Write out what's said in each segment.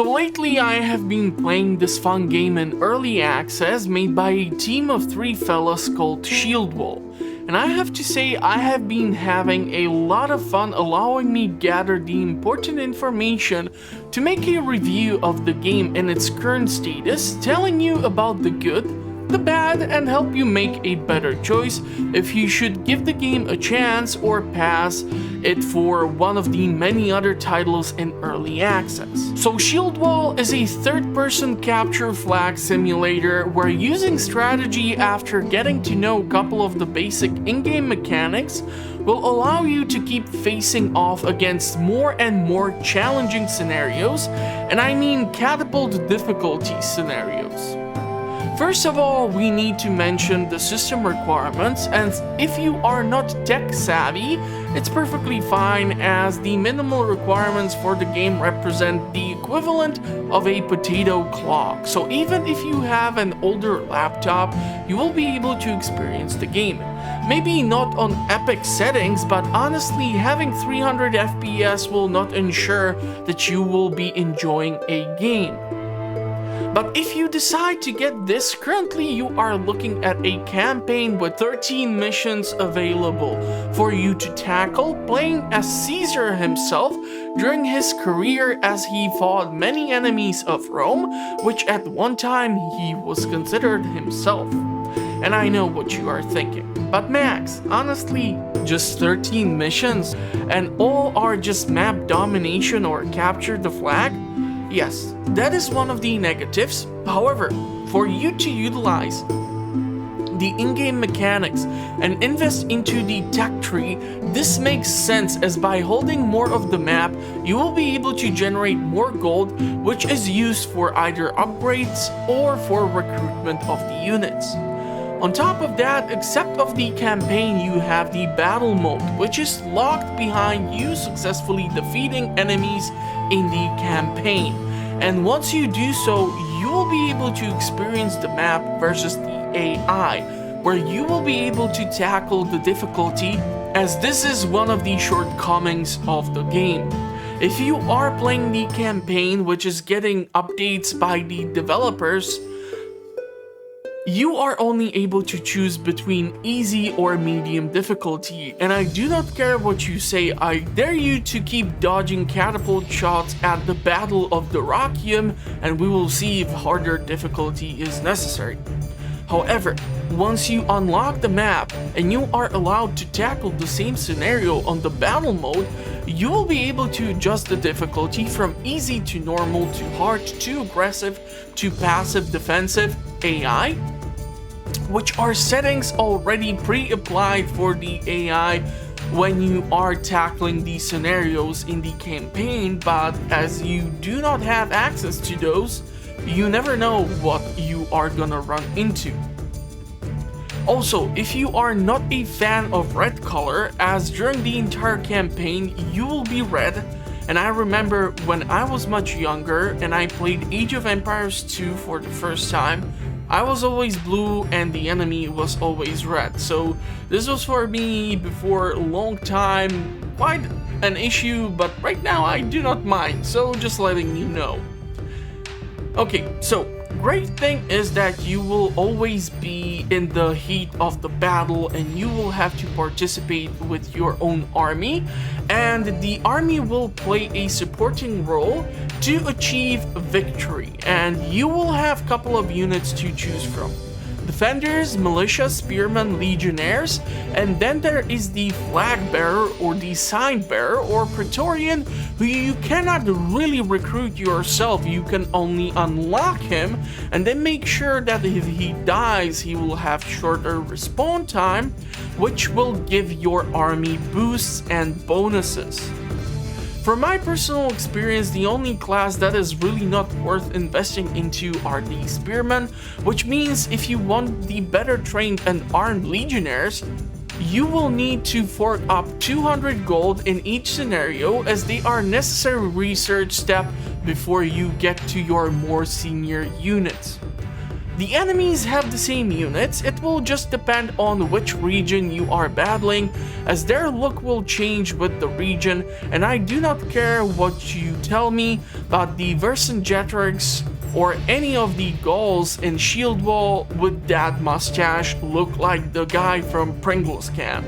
So lately I have been playing this fun game in early access made by a team of 3 fellas called Shieldwall. And I have to say I have been having a lot of fun allowing me gather the important information to make a review of the game in its current status, telling you about the good, the bad, and help you make a better choice if you should give the game a chance or pass it for one of the many other titles in early access. So Shieldwall is a third-person capture flag simulator where using strategy after getting to know a couple of the basic in-game mechanics will allow you to keep facing off against more and more challenging scenarios, and I mean catapult difficulty scenarios. First of all, we need to mention the system requirements, and if you are not tech savvy, it's perfectly fine as the minimal requirements for the game represent the equivalent of a potato clock. So even if you have an older laptop, you will be able to experience the game. Maybe not on epic settings, but honestly having 300 FPS will not ensure that you will be enjoying a game. But if you decide to get this, currently you are looking at a campaign with 13 missions available for you to tackle, playing as Caesar himself during his career as he fought many enemies of Rome, which at one time he was considered himself. And I know what you are thinking, but Max, honestly, just 13 missions and all are just map domination or capture the flag? Yes, that is one of the negatives. However, for you to utilize the in-game mechanics and invest into the tech tree, this makes sense as by holding more of the map, you will be able to generate more gold, which is used for either upgrades or for recruitment of the units. On top of that, except of the campaign, you have the battle mode, which is locked behind you successfully defeating enemies in the campaign. And once you do so, you will be able to experience the map versus the AI, where you will be able to tackle the difficulty, as this is one of the shortcomings of the game. If you are playing the campaign, which is getting updates by the developers, you are only able to choose between easy or medium difficulty, and I do not care what you say, I dare you to keep dodging catapult shots at the Battle of Dyrrachium, and we will see if harder difficulty is necessary. However, once you unlock the map and you are allowed to tackle the same scenario on the battle mode, you will be able to adjust the difficulty from easy to normal to hard to aggressive to passive defensive AI, which are settings already pre-applied for the AI when you are tackling these scenarios in the campaign, but as you do not have access to those, you never know what you are gonna run into. Also, if you are not a fan of red color, as during the entire campaign you will be red, and I remember when I was much younger and I played Age of Empires 2 for the first time, I was always blue and the enemy was always red, so this was for me before a long time quite an issue, but right now I do not mind, so just letting you know. Okay, so great thing is that you will always be in the heat of the battle and you will have to participate with your own army, and the army will play a supporting role to achieve victory, and you will have a couple of units to choose from. Defenders, militia, spearmen, legionnaires, and then there is the flag bearer or the sign bearer or praetorian, who you cannot really recruit yourself. You can only unlock him and then make sure that if he dies he will have shorter respawn time, which will give your army boosts and bonuses. From my personal experience, the only class that is really not worth investing into are the spearmen, which means if you want the better trained and armed legionnaires, you will need to fork up 200 gold in each scenario, as they are necessary research step before you get to your more senior units. The enemies have the same units, it will just depend on which region you are battling, as their look will change with the region, and I do not care what you tell me about the Vercingetorix or any of the Gauls in Shieldwall with that mustache look like the guy from Pringles can.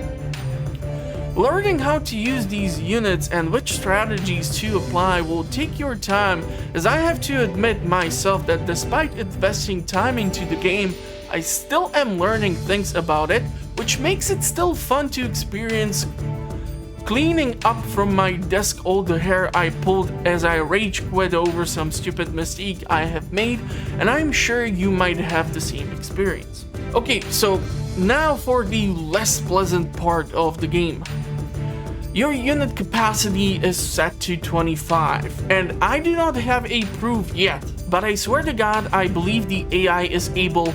Learning how to use these units and which strategies to apply will take your time, as I have to admit myself that despite investing time into the game, I still am learning things about it, which makes it still fun to experience. Cleaning up from my desk all the hair I pulled as I rage quit over some stupid mistake I have made, and I'm sure you might have the same experience. Okay, so now for the less pleasant part of the game. Your unit capacity is set to 25, and I do not have a proof yet, but I swear to God I believe the AI is able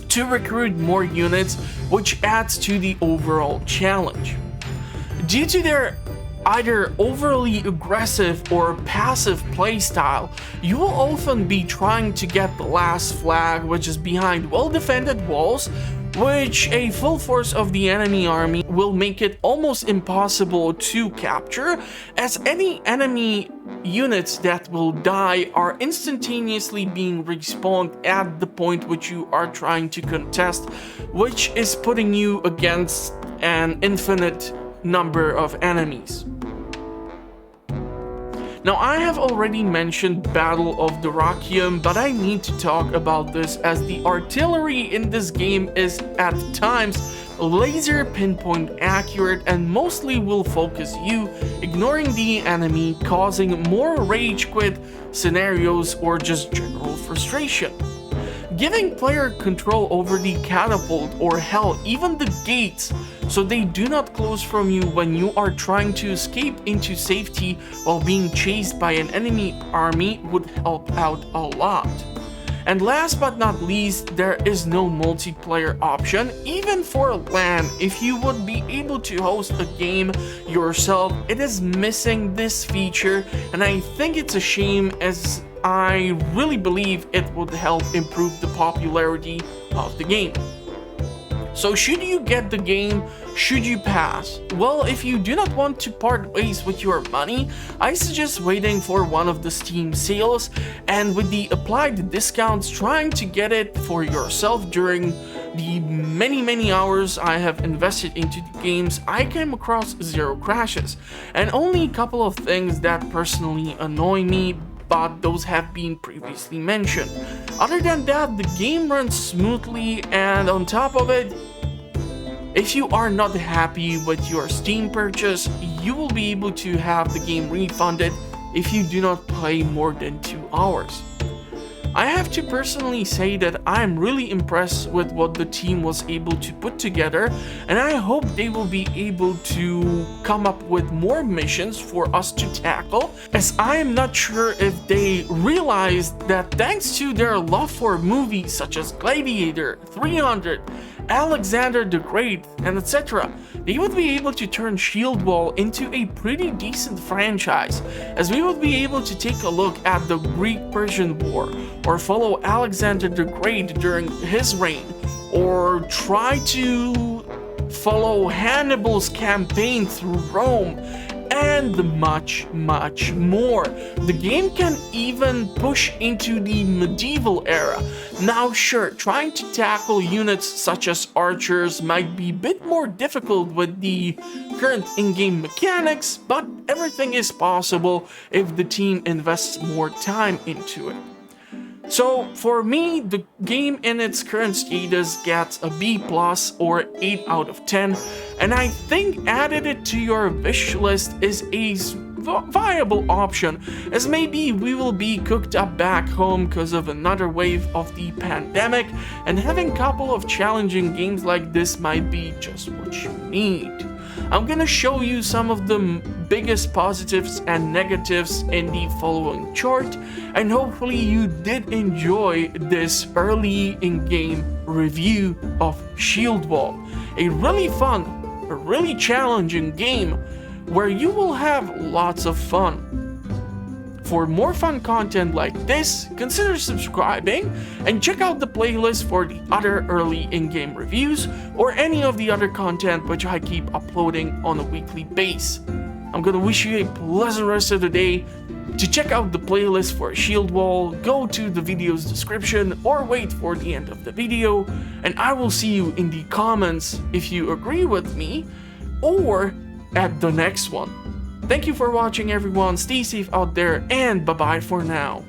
to recruit more units, which adds to the overall challenge. Due to their either overly aggressive or passive playstyle, you will often be trying to get the last flag, which is behind well-defended walls, which a full force of the enemy army will make it almost impossible to capture, as any enemy units that will die are instantaneously being respawned at the point which you are trying to contest, which is putting you against an infinite number of enemies. Now, I have already mentioned Battle of Dyrrachium, but I need to talk about this, as the artillery in this game is at times laser pinpoint accurate and mostly will focus you, ignoring the enemy, causing more rage quit scenarios or just general frustration. Giving player control over the catapult or hell, even the gates, so they do not close from you when you are trying to escape into safety while being chased by an enemy army would help out a lot. And last but not least, there is no multiplayer option, even for LAN. If you would be able to host a game yourself, it is missing this feature, and I think it's a shame, as I really believe it would help improve the popularity of the game. So should you get the game? Should you pass? Well, if you do not want to part ways with your money, I suggest waiting for one of the Steam sales, and with the applied discounts, trying to get it for yourself. During the many hours I have invested into the games, I came across 0 crashes, and only a couple of things that personally annoy me, but those have been previously mentioned. Other than that, the game runs smoothly, and on top of it, if you are not happy with your Steam purchase, you will be able to have the game refunded if you do not play more than 2 hours. I have to personally say that I am really impressed with what the team was able to put together, and I hope they will be able to come up with more missions for us to tackle, as I am not sure if they realized that thanks to their love for movies such as Gladiator, 300, Alexander the Great, and etc., they would be able to turn Shieldwall into a pretty decent franchise, as we would be able to take a look at the Greek-Persian War, or follow Alexander the Great during his reign, or try to follow Hannibal's campaign through Rome, and much more. The game can even push into the medieval era. Now sure, trying to tackle units such as archers might be a bit more difficult with the current in-game mechanics, but everything is possible if the team invests more time into it. So for me, the game in its current status gets a B+ or 8 out of 10, and I think adding it to your wish list is a viable option, as maybe we will be cooked up back home because of another wave of the pandemic, and having a couple of challenging games like this might be just what you need. I'm gonna show you some of the biggest positives and negatives in the following chart, and hopefully you did enjoy this early in-game review of Shieldwall. A really fun, a really challenging game where you will have lots of fun. For more fun content like this, consider subscribing and check out the playlist for the other early in-game reviews or any of the other content which I keep uploading on a weekly basis. I'm gonna wish you a pleasant rest of the day. To check out the playlist for Shieldwall, go to the video's description or wait for the end of the video, and I will see you in the comments if you agree with me or at the next one. Thank you for watching everyone, stay safe out there, and bye bye for now.